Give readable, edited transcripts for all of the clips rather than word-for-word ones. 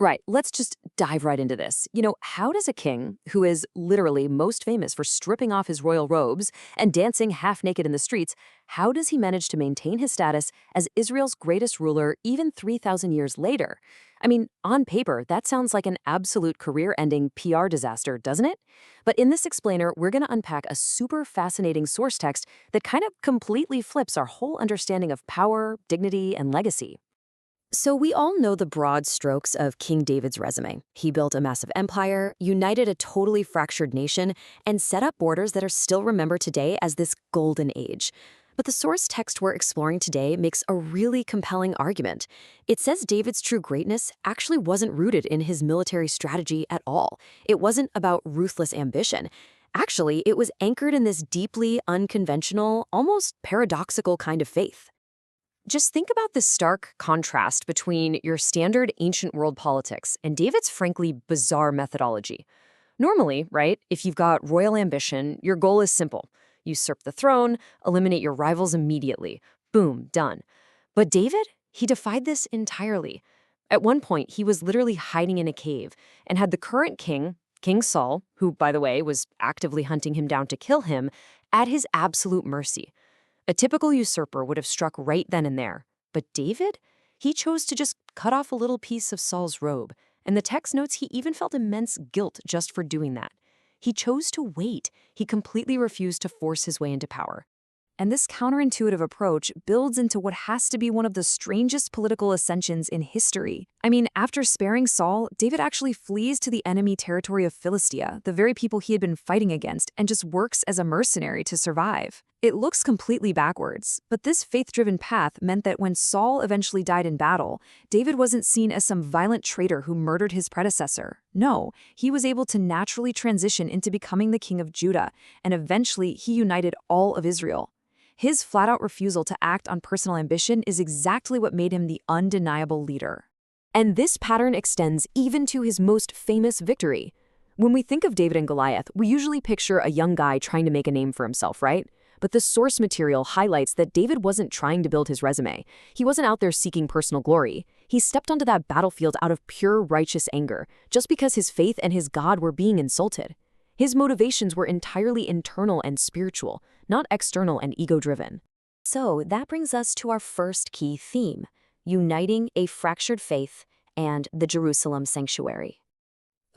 Right, let's just dive right into this. How does a king, who is literally most famous for stripping off his royal robes and dancing half naked in the streets, how does he manage to maintain his status as Israel's greatest ruler even 3,000 years later? I mean, on paper, that sounds like an absolute career-ending PR disaster, doesn't it? But in this explainer, we're going to unpack a super fascinating source text that kind of completely flips our whole understanding of power, dignity, and legacy. So we all know the broad strokes of King David's resume. He built a massive empire, united a totally fractured nation, and set up borders that are still remembered today as this golden age. But the source text we're exploring today makes a really compelling argument. It says David's true greatness actually wasn't rooted in his military strategy at all. It wasn't about ruthless ambition. Actually, it was anchored in this deeply unconventional, almost paradoxical kind of faith. Just think about the stark contrast between your standard ancient world politics and David's frankly bizarre methodology. Normally, right, if you've got royal ambition, your goal is simple. Usurp the throne, eliminate your rivals immediately. Boom, done. But David, he defied this entirely. At one point, he was literally hiding in a cave and had the current king, King Saul, who, by the way, was actively hunting him down to kill him, at his absolute mercy. A typical usurper would have struck right then and there. But David? He chose to just cut off a little piece of Saul's robe, and the text notes he even felt immense guilt just for doing that. He chose to wait. He completely refused to force his way into power. And this counterintuitive approach builds into what has to be one of the strangest political ascensions in history. I mean, after sparing Saul, David actually flees to the enemy territory of Philistia, the very people he had been fighting against, and just works as a mercenary to survive. It looks completely backwards, but this faith-driven path meant that when Saul eventually died in battle, David wasn't seen as some violent traitor who murdered his predecessor. No, he was able to naturally transition into becoming the king of Judah, and eventually he united all of Israel. His flat-out refusal to act on personal ambition is exactly what made him the undeniable leader. And this pattern extends even to his most famous victory. When we think of David and Goliath, we usually picture a young guy trying to make a name for himself, right? But the source material highlights that David wasn't trying to build his resume. He wasn't out there seeking personal glory. He stepped onto that battlefield out of pure righteous anger, just because his faith and his God were being insulted. His motivations were entirely internal and spiritual, not external and ego-driven. So that brings us to our first key theme, uniting a fractured faith and the Jerusalem sanctuary.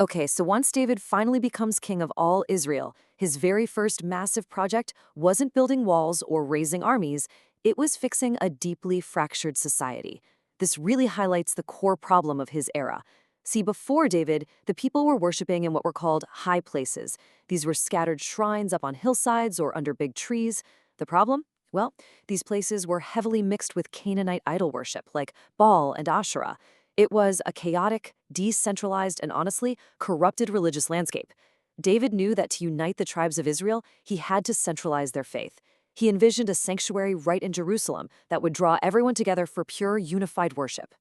Okay, so once David finally becomes king of all Israel, his very first massive project wasn't building walls or raising armies, it was fixing a deeply fractured society. This really highlights the core problem of his era. See, before David, the people were worshiping in what were called high places. These were scattered shrines up on hillsides or under big trees. The problem? Well, these places were heavily mixed with Canaanite idol worship, like Baal and Asherah. It was a chaotic, decentralized, and honestly, corrupted religious landscape. David knew that to unite the tribes of Israel, he had to centralize their faith. He envisioned a sanctuary right in Jerusalem that would draw everyone together for pure, unified worship.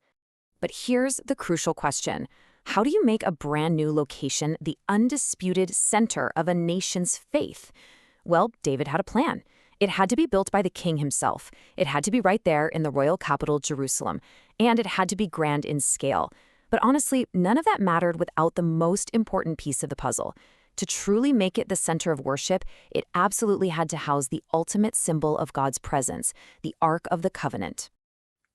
But here's the crucial question. How do you make a brand new location the undisputed center of a nation's faith? Well, David had a plan. It had to be built by the king himself. It had to be right there in the royal capital, Jerusalem. And it had to be grand in scale. But honestly, none of that mattered without the most important piece of the puzzle. To truly make it the center of worship, it absolutely had to house the ultimate symbol of God's presence, the Ark of the Covenant.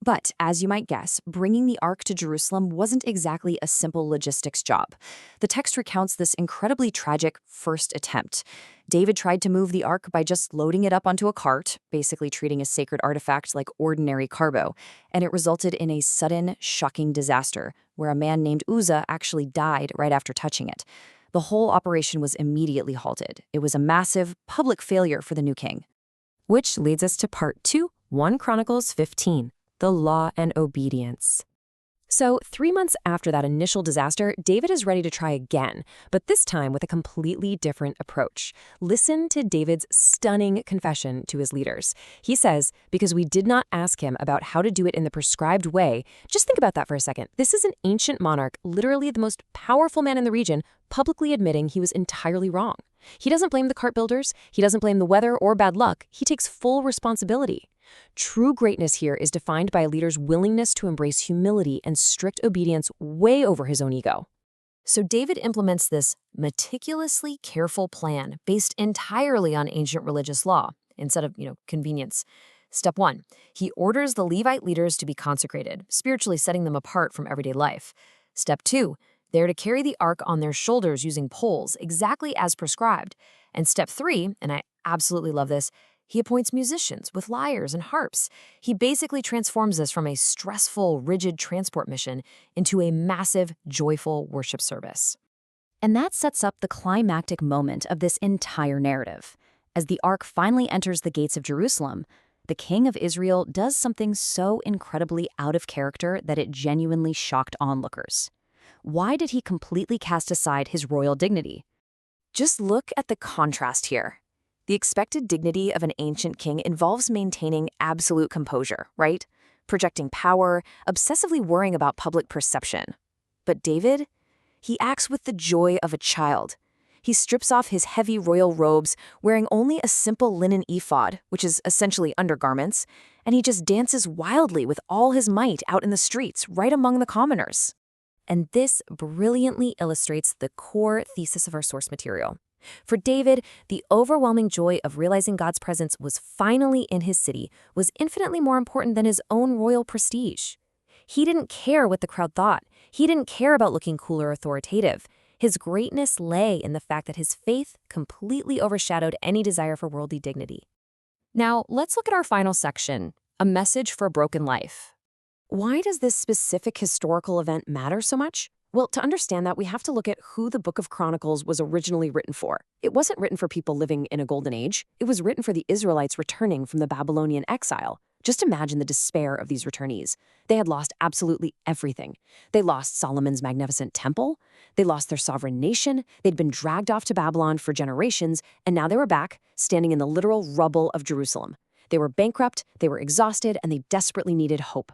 But, as you might guess, bringing the Ark to Jerusalem wasn't exactly a simple logistics job. The text recounts this incredibly tragic first attempt. David tried to move the Ark by just loading it up onto a cart, basically treating a sacred artifact like ordinary cargo, and it resulted in a sudden, shocking disaster, where a man named Uzzah actually died right after touching it. The whole operation was immediately halted. It was a massive, public failure for the new king. Which leads us to part 2, 1 Chronicles 15. The law and obedience. So 3 months after that initial disaster, David is ready to try again, but this time with a completely different approach. Listen to David's stunning confession to his leaders. He says, because we did not ask him about how to do it in the prescribed way. Just think about that for a second. This is an ancient monarch, literally the most powerful man in the region, publicly admitting he was entirely wrong. He doesn't blame the cart builders, he doesn't blame the weather or bad luck, he takes full responsibility. True greatness here is defined by a leader's willingness to embrace humility and strict obedience way over his own ego. So David implements this meticulously careful plan based entirely on ancient religious law instead of, convenience. Step 1, he orders the Levite leaders to be consecrated, spiritually setting them apart from everyday life. Step 2, they're to carry the ark on their shoulders using poles, exactly as prescribed. And step 3, and I absolutely love this, he appoints musicians with lyres and harps. He basically transforms this from a stressful, rigid transport mission into a massive, joyful worship service. And that sets up the climactic moment of this entire narrative. As the ark finally enters the gates of Jerusalem, the king of Israel does something so incredibly out of character that it genuinely shocked onlookers. Why did he completely cast aside his royal dignity? Just look at the contrast here. The expected dignity of an ancient king involves maintaining absolute composure, right? Projecting power, obsessively worrying about public perception. But David, he acts with the joy of a child. He strips off his heavy royal robes, wearing only a simple linen ephod, which is essentially undergarments, and he just dances wildly with all his might out in the streets, right among the commoners. And this brilliantly illustrates the core thesis of our source material. For David, the overwhelming joy of realizing God's presence was finally in his city was infinitely more important than his own royal prestige. He didn't care what the crowd thought. He didn't care about looking cool or authoritative. His greatness lay in the fact that his faith completely overshadowed any desire for worldly dignity. Now, let's look at our final section, a message for a broken life. Why does this specific historical event matter so much? Well, to understand that, we have to look at who the book of Chronicles was originally written for. It wasn't written for people living in a golden age. It was written for the Israelites returning from the Babylonian exile. Just imagine the despair of these returnees. They had lost absolutely everything. They lost Solomon's magnificent temple. They lost their sovereign nation. They'd been dragged off to Babylon for generations, and now they were back, standing in the literal rubble of Jerusalem. They were bankrupt, they were exhausted, and they desperately needed hope.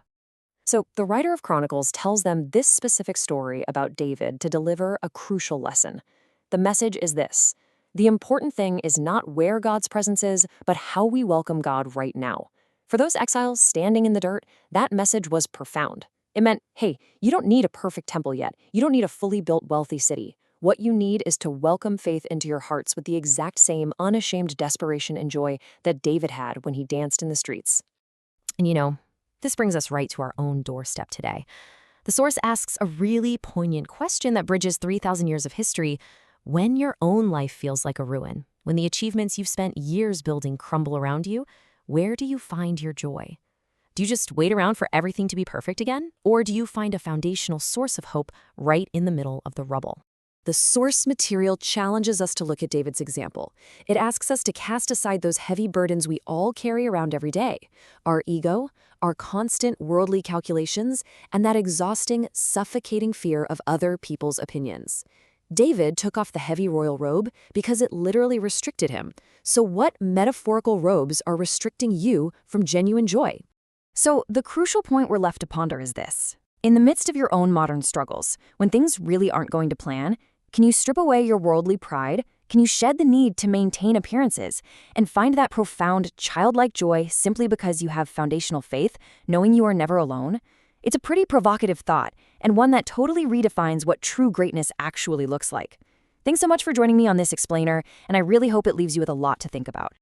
So the writer of Chronicles tells them this specific story about David to deliver a crucial lesson. The message is this: the important thing is not where God's presence is, but how we welcome God right now. For those exiles standing in the dirt, that message was profound. It meant, hey, you don't need a perfect temple yet. You don't need a fully built, wealthy city. What you need is to welcome faith into your hearts with the exact same unashamed desperation and joy that David had when he danced in the streets. And this brings us right to our own doorstep today. The source asks a really poignant question that bridges 3,000 years of history. When your own life feels like a ruin, when the achievements you've spent years building crumble around you, where do you find your joy? Do you just wait around for everything to be perfect again? Or do you find a foundational source of hope right in the middle of the rubble? The source material challenges us to look at David's example. It asks us to cast aside those heavy burdens we all carry around every day: our ego, our constant worldly calculations, and that exhausting, suffocating fear of other people's opinions. David took off the heavy royal robe because it literally restricted him. So what metaphorical robes are restricting you from genuine joy? So the crucial point we're left to ponder is this. In the midst of your own modern struggles, when things really aren't going to plan, can you strip away your worldly pride? Can you shed the need to maintain appearances and find that profound, childlike joy simply because you have foundational faith, knowing you are never alone? It's a pretty provocative thought, and one that totally redefines what true greatness actually looks like. Thanks so much for joining me on this explainer, and I really hope it leaves you with a lot to think about.